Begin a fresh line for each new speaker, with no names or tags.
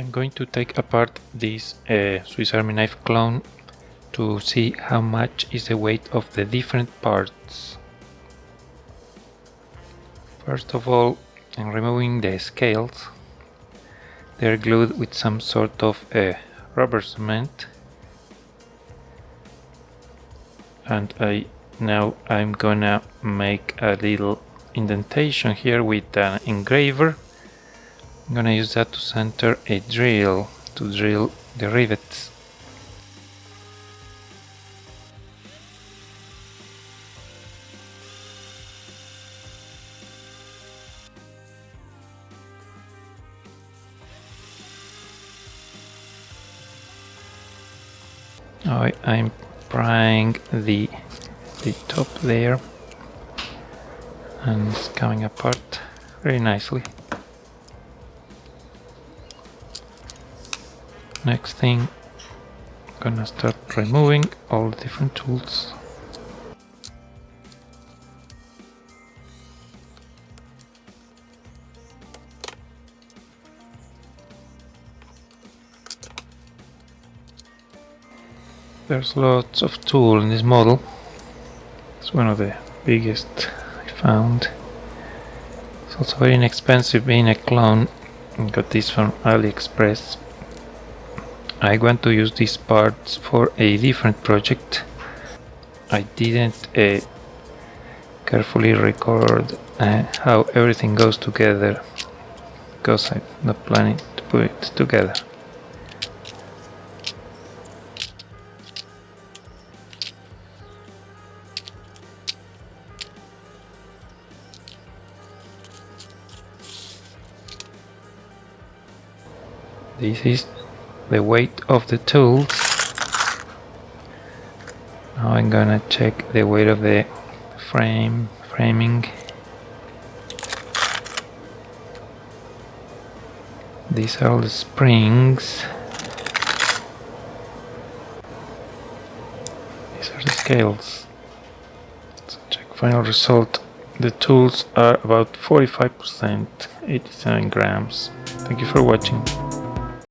I'm going to take apart this Swiss Army knife clone to see how much is the weight of the different parts. First of all, I'm removing the scales. They're glued with some sort of rubber cement, and now I'm gonna make a little indentation here with an engraver. I'm gonna use that to center a drill to drill the rivets. I'm prying the top there, and it's coming apart very nicely. Next thing, I'm gonna start removing all the different tools. There's lots of tool in this model. It's one of the biggest I found. It's also very inexpensive being a clone. I got this from AliExpress. I want to use these parts for a different project. I didn't carefully record how everything goes together because I'm not planning to put it together. This is the weight of the tools. Now I'm gonna check the weight of the framing. These are all the springs. These are the scales. So check final result. The tools are about 45%, 87 grams. Thank you for watching.